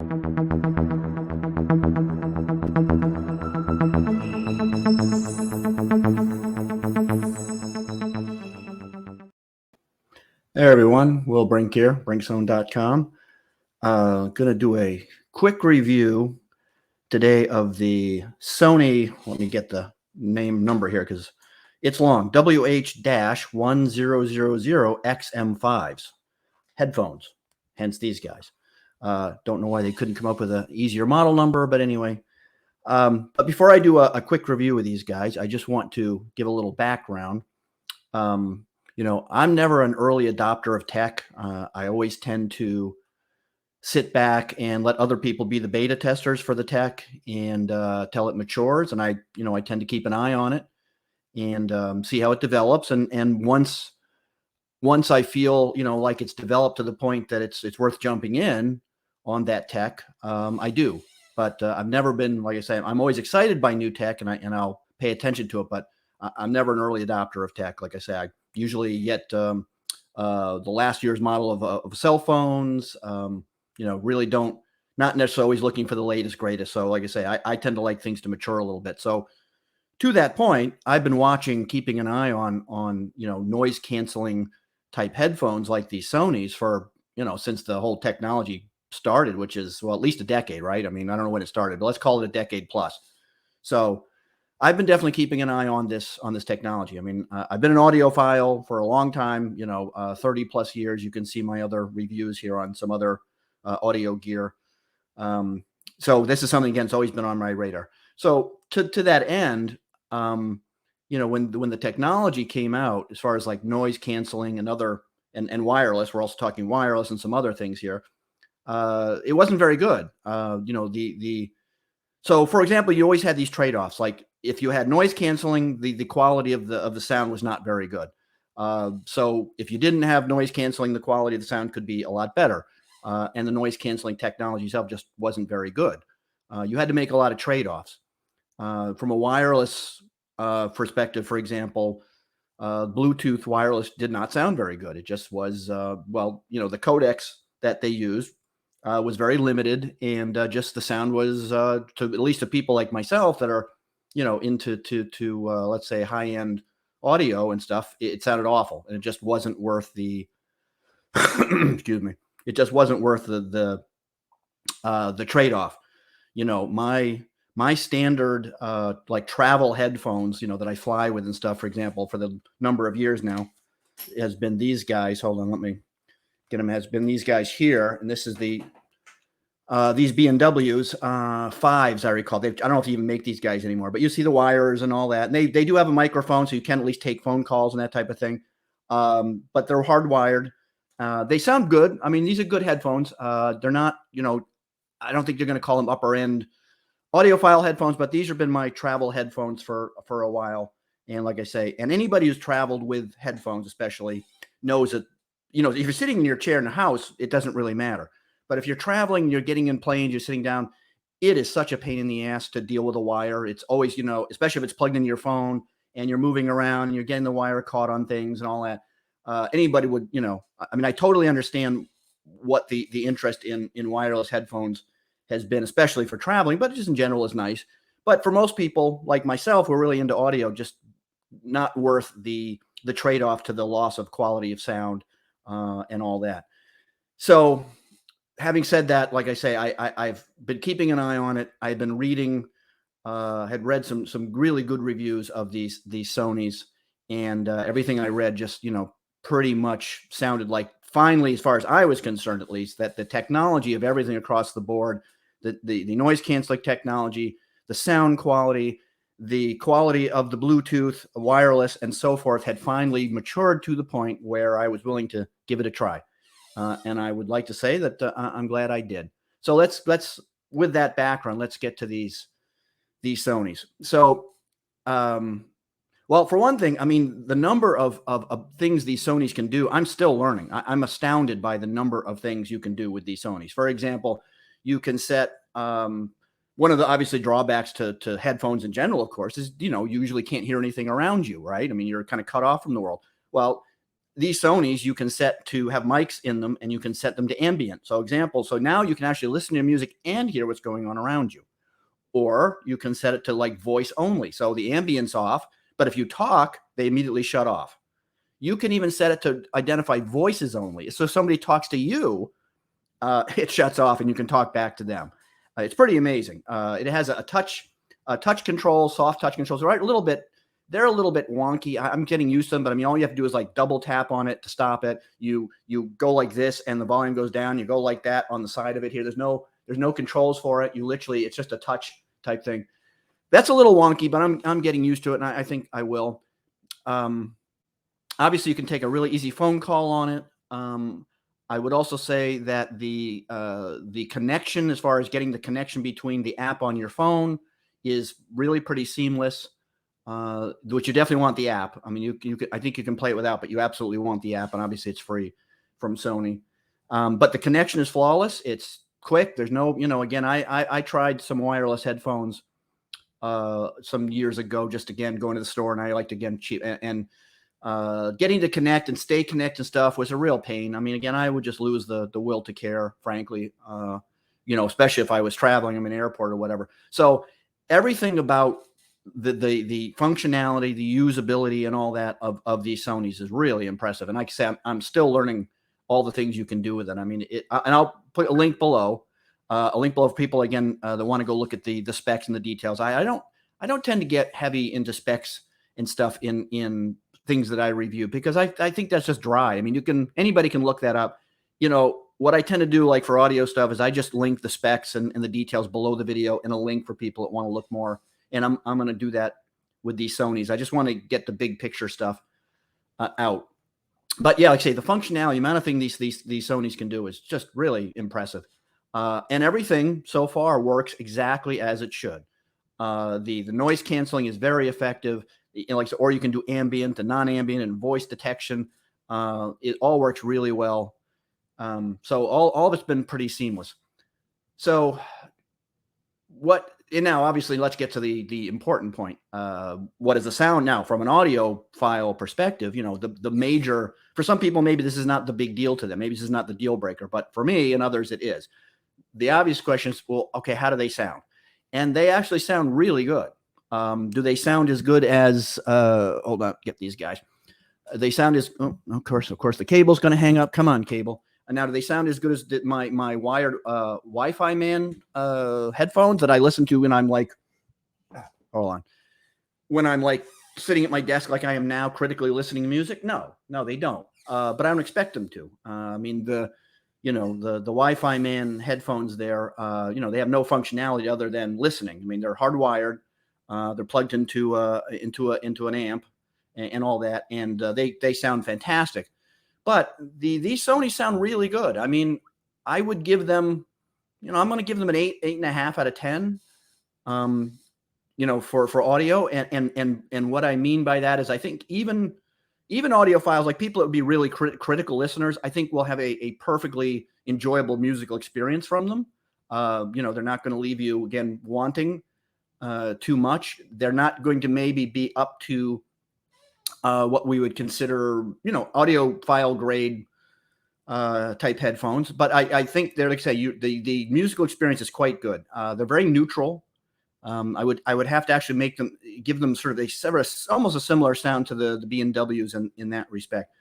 Hey everyone, Will Brink here, brinkzone.com. Gonna do a quick review today of the Sony, let me get the number here because it's long, WH-1000XM5s, headphones, hence these guys. Don't know why they couldn't come up with an easier model number, but anyway. But before I do a quick review of these guys, I just want to give a little background. I'm never an early adopter of tech. I always tend to sit back and let other people be the beta testers for the tech and till it matures. And I tend to keep an eye on it and see how it develops. And once I feel, like it's developed to the point that it's worth jumping in on that tech, I do. But I've never been, like I say, I'm always excited by new tech and I'll pay attention to it. But I'm never an early adopter of tech. Like I say, I usually get the last year's model of cell phones. Really not necessarily always looking for the latest, greatest. So like I say, I tend to like things to mature a little bit. So to that point, I've been keeping an eye on noise canceling type headphones like these Sonys for, since the whole technology started, which is, well, at least a decade, right? I mean, I don't know when it started, but let's call it a decade plus. So I've been definitely keeping an eye on this technology. I mean, I've been an audiophile for a long time, 30 plus years. You can see my other reviews here on some other audio gear. So this is something, again, it's always been on my radar. So to that end, when the technology came out, as far as like noise canceling and wireless, we're also talking wireless and some other things here. It wasn't very good. So for example, you always had these trade-offs. Like if you had noise canceling, the quality of the sound was not very good. So if you didn't have noise canceling, the quality of the sound could be a lot better. And the noise canceling technology itself just wasn't very good. You had to make a lot of trade-offs. From a wireless perspective, for example, Bluetooth wireless did not sound very good. It just was, the codecs that they used was very limited, and just the sound was, to at least to people like myself that are, into let's say high-end audio and stuff, it sounded awful, and it just wasn't worth the excuse me. It just wasn't worth the trade-off. My standard like travel headphones, that I fly with and stuff, for example, for the number of years now, has been these guys. Hold on, let me get them. Has been these guys here, and this is these B&Ws 5s, I recall. I don't know if they even make these guys anymore, but you see the wires and all that. And they do have a microphone, so you can at least take phone calls and that type of thing. But they're hardwired. They sound good. I mean, these are good headphones. They're not, I don't think they're going to call them upper end audiophile headphones, but these have been my travel headphones for a while. And like I say, and anybody who's traveled with headphones especially knows that, if you're sitting in your chair in the house, it doesn't really matter. But if you're traveling, you're getting in planes, you're sitting down, it is such a pain in the ass to deal with a wire. It's always, especially if it's plugged into your phone and you're moving around and you're getting the wire caught on things and all that. Anybody would, I mean, I totally understand what the interest in wireless headphones has been, especially for traveling, but just in general is nice. But for most people like myself, who are really into audio, just not worth the trade-off to the loss of quality of sound and all that. So having said that, like I say, I've been keeping an eye on it. I've been reading, had read some really good reviews of these Sonys, and everything I read just, pretty much sounded like, finally, as far as I was concerned, at least, that the technology of everything across the board, the noise canceling technology, the sound quality, the quality of the Bluetooth, wireless, and so forth had finally matured to the point where I was willing to give it a try. And I would like to say that I'm glad I did. So let's with that background, let's get to these Sonys. So, well, for one thing, I mean, the number of things these Sonys can do, I'm still learning. I'm astounded by the number of things you can do with these Sonys. For example, you can set one of the obviously drawbacks to headphones in general, of course, is, you usually can't hear anything around you, right? I mean, you're kind of cut off from the world. Well, these Sonys you can set to have mics in them, and you can set them to ambient. So now you can actually listen to music and hear what's going on around you. Or you can set it to like voice only. So the ambient's off, but if you talk, they immediately shut off. You can even set it to identify voices only. So if somebody talks to you, it shuts off and you can talk back to them. It's pretty amazing. It has a touch control, soft touch controls. Right, they're a little bit wonky. I'm getting used to them, but I mean, all you have to do is like double tap on it to stop it. You go like this, and the volume goes down. You go like that on the side of it here. There's no controls for it. It's just a touch type thing. That's a little wonky, but I'm getting used to it, and I think I will. Obviously, you can take a really easy phone call on it. I would also say that the connection, as far as getting the connection between the app on your phone, is really pretty seamless. Which you definitely want the app. I mean, I think you can play it without, but you absolutely want the app, and obviously it's free from Sony. But the connection is flawless. It's quick. There's no, again, I tried some wireless headphones some years ago, just again going to the store, and I liked cheap and getting to connect and stay connected and stuff was a real pain. I mean, again, I would just lose the will to care, frankly. Especially if I was traveling, I'm in an airport or whatever. So everything about the functionality, the usability, and all that of these Sonys is really impressive. And like I say, I'm still learning all the things you can do with it. I mean, and I'll put a link below for people again that want to go look at the specs and the details. I don't tend to get heavy into specs and stuff in things that I review, because I think that's just dry. I mean, anybody can look that up. What I tend to do, like for audio stuff, is I just link the specs and the details below the video, and a link for people that want to look more. And I'm going to do that with these Sonys. I just want to get the big picture stuff out. But yeah, like I say, the functionality, the amount of things these Sonys can do is just really impressive. And everything so far works exactly as it should. The noise canceling is very effective. Or you can do ambient and non-ambient and voice detection. It all works really well. So all of it's been pretty seamless. So now, obviously, let's get to the important point. What is the sound now from an audio file perspective? The major, for some people, maybe this is not the big deal to them. Maybe this is not the deal breaker, but for me and others, it is. The obvious question is, well, okay, how do they sound? And they actually sound really good. Do they sound as good as, hold on, get these guys. They sound as, of course, the cable's going to hang up. Come on, cable. And now, do they sound as good as my wired Wi-Fi man headphones that I listen to when I'm like, hold on, when I'm like sitting at my desk like I am now, critically listening to music? No, they don't. But I don't expect them to. I mean, the Wi-Fi man headphones there, they have no functionality other than listening. I mean, they're hardwired. They're plugged into an amp and all that, and they sound fantastic. But these Sony sound really good. I mean, I would give them, I'm going to give them an 8.5 out of 10. For audio, and what I mean by that is, I think even audiophiles, like people that would be really critical listeners, I think will have a perfectly enjoyable musical experience from them. They're not going to leave you again wanting too much. They're not going to maybe be up to what we would consider, audiophile grade type headphones. But I think they're, like I say, the musical experience is quite good. They're very neutral. I would have to actually give them sort of almost a similar sound to the B&Ws in that respect.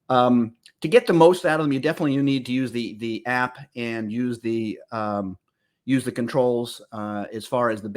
To get the most out of them, you need to use the app and use the controls as far as the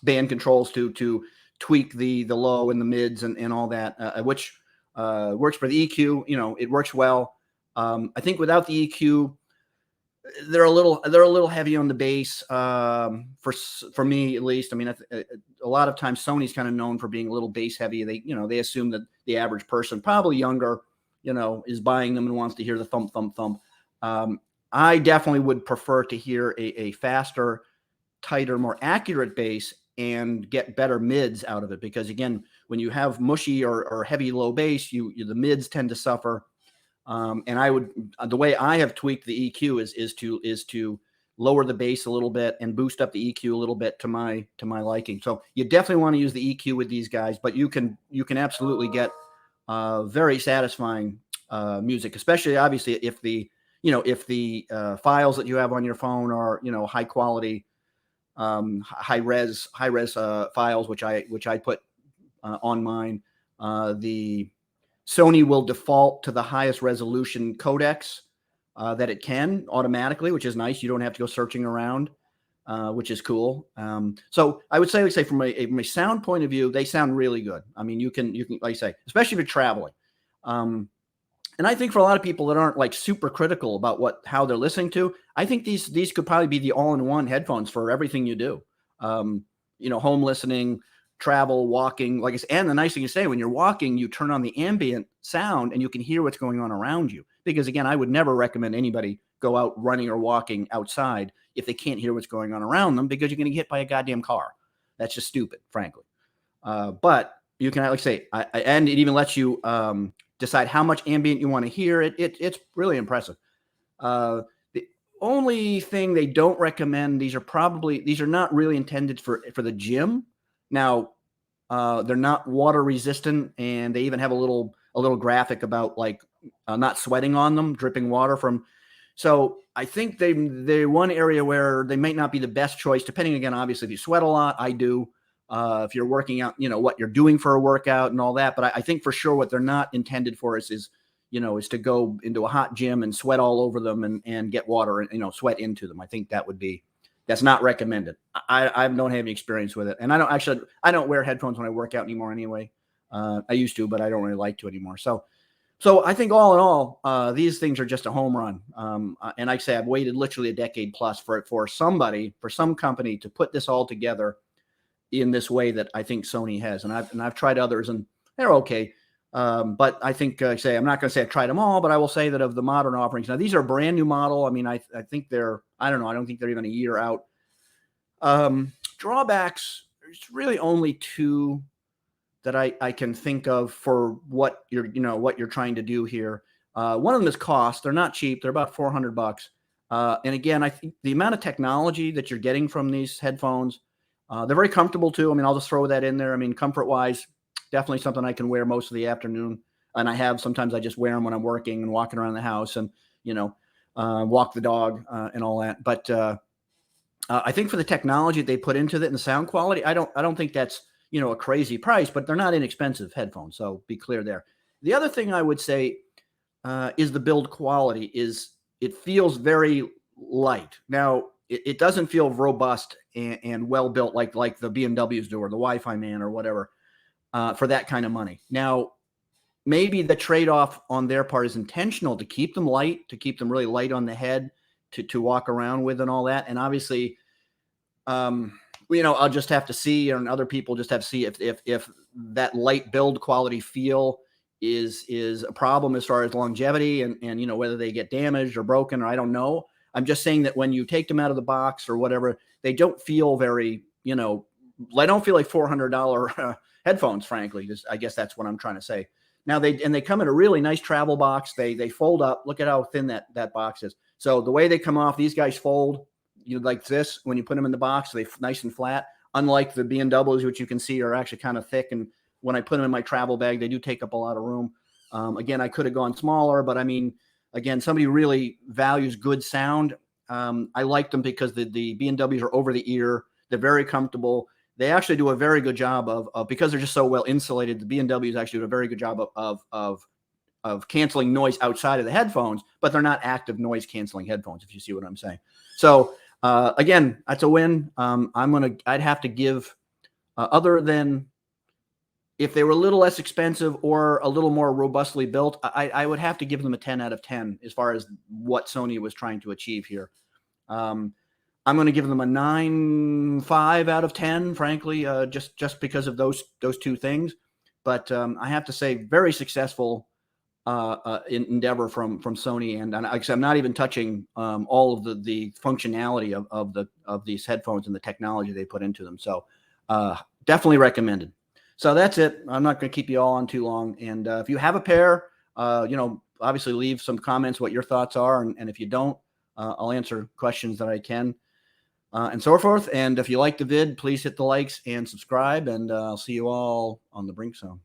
band controls to tweak the low and the mids and all that, which works for the EQ. It works well. I think without the EQ, they're a little heavy on the bass for me, at least. I mean, a lot of times Sony's kind of known for being a little bass heavy. They assume that the average person, probably younger, is buying them and wants to hear the thump thump thump. I definitely would prefer to hear a faster, tighter, more accurate bass and get better mids out of it, because again, when you have mushy or heavy low bass, the mids tend to suffer. And the way I have tweaked the EQ is to lower the bass a little bit and boost up the EQ a little bit to my liking. So you definitely want to use the EQ with these guys, but you can absolutely get very satisfying music, especially obviously if the files that you have on your phone are high quality, high res files, which I put on mine. The Sony will default to the highest resolution codecs that it can automatically, which is nice. You don't have to go searching around, which is cool. So I would say from a sound point of view, they sound really good. I mean, you can like I say, especially if you're traveling. And I think for a lot of people that aren't like super critical about how they're listening to, I think these could probably be the all-in-one headphones for everything you do. Home listening, travel, walking, like I said. And the nice thing to say, when you're walking, you turn on the ambient sound and you can hear what's going on around you. Because again, I would never recommend anybody go out running or walking outside if they can't hear what's going on around them, because you're going to get hit by a goddamn car. That's just stupid, frankly. But you can, like I say, and it even lets you decide how much ambient you want to hear. It's really impressive. The only thing they don't recommend, these are not really intended for the gym. Now, they're not water resistant, and they even have a little graphic about like not sweating on them, dripping water from. So I think they're one area where they might not be the best choice, depending, again, obviously, if you sweat a lot. I do. If you're working out, what you're doing for a workout and all that. But I think for sure what they're not intended for is to go into a hot gym and sweat all over them and get water and, sweat into them. I think that's not recommended. I don't have any experience with it. And I don't wear headphones when I work out anymore anyway. I used to, but I don't really like to anymore. So I think all in all, these things are just a home run. And like I say, I've waited literally a decade plus for some company to put this all together in this way that I think Sony has. And I've tried others and they're okay. But I think, I'm not going to say I've tried them all, but I will say that of the modern offerings, now these are a brand new model. I mean, I think I don't think they're even a year out. Drawbacks, there's really only two that I can think of for what you're trying to do here. One of them is cost. They're not cheap. They're about $400. And again, I think the amount of technology that you're getting from these headphones, they're very comfortable too. I mean, I'll just throw that in there. I mean, comfort wise, definitely something I can wear most of the afternoon. And sometimes I just wear them when I'm working and walking around the house and, walk the dog and all that. But I think for the technology they put into it and the sound quality, I don't think that's, a crazy price, but they're not inexpensive headphones. So be clear there. The other thing I would say is the build quality. It feels very light. Now, it doesn't feel robust and well built like the BMWs do or the Wi-Fi Man or whatever for that kind of money. Now, maybe the trade-off on their part is intentional to keep them light, to keep them really light on the head to walk around with and all that. And obviously, I'll just have to see, and other people just have to see if that light build quality feel is a problem as far as longevity and whether they get damaged or broken, or I don't know. I'm just saying that when you take them out of the box or whatever, they don't feel very, they don't feel like $400 headphones, frankly. I guess that's what I'm trying to say. Now they come in a really nice travel box. They fold up. Look at how thin that box is. So the way they come off, these guys fold, like this. When you put them in the box, they're nice and flat. Unlike the BMWs, which you can see are actually kind of thick. And when I put them in my travel bag, they do take up a lot of room. Again, I could have gone smaller, but I mean, again, somebody who really values good sound. I like them because the BMWs are over the ear. They're very comfortable. They actually do a very good job of because they're just so well insulated. The BMWs actually do a very good job of canceling noise outside of the headphones, but they're not active noise canceling headphones, if you see what I'm saying. So again, that's a win. I'd have to give, other than if they were a little less expensive or a little more robustly built, I would have to give them a 10 out of 10 as far as what Sony was trying to achieve here. I'm going to give them a 9.5 out of 10, frankly, just because of those two things. But I have to say, very successful endeavor from Sony, and like I said, I'm not even touching all of the functionality of these headphones and the technology they put into them. So definitely recommended. So that's it. I'm not going to keep you all on too long. And if you have a pair, obviously leave some comments what your thoughts are, and if you don't, I'll answer questions that I can. And so forth. And if you like the vid, please hit the likes and subscribe, and I'll see you all on the Brink Zone.